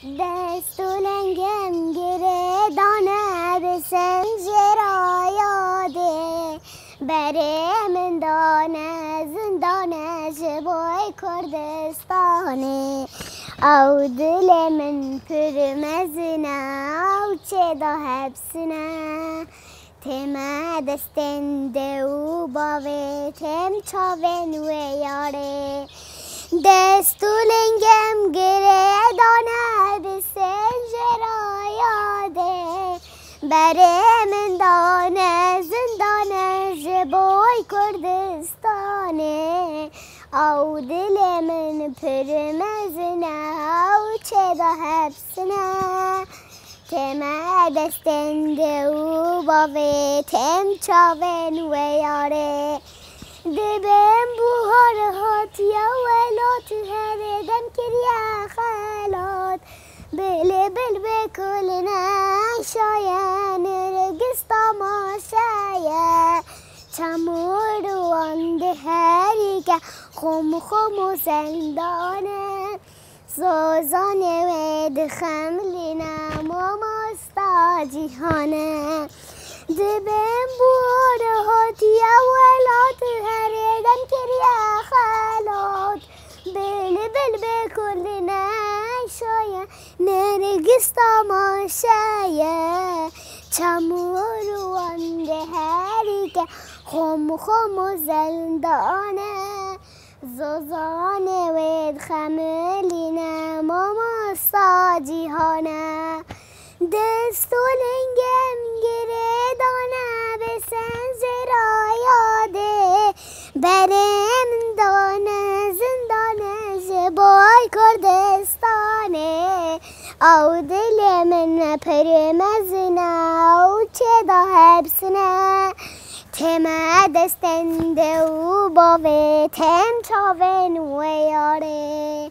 دست و لنگم گره دانه به سنجرا یاده بره من دانه زندانه جبای کردستانه او دل من پر مزنه او چه دا حبسنه تم دستنده و باوه تم چاون و یاره دست و لنگم گره دانه به سنجرا یاده بره من دانه زندانه جبای کردستانه او دل من پر مزنه او چه دا حبسنه تم دستنده و باوه تم چاون و یاره دبم بوهار هات یا ولات هردم کریا خالات بل بل بکل نشایا نرگس تماشایا چمور وانده هری که خم خم و زندانه زوزانه ود خملینا ماماستا جیهانه دبم بوهار هات یا ولات هردم کریا خالات بل بل بکل نشایا نرگس تماشایا چمور وانده هری که خم خم و زندانه زوزانه ود خملینا ماماستا جیهانه دست و لنگم گره دانه به سنجرا یاده برم دانه زندانه جبای کردستانه او دل من پر مزنه او چه دا حبسنه تم دستنده و باوه تم چاون و یاره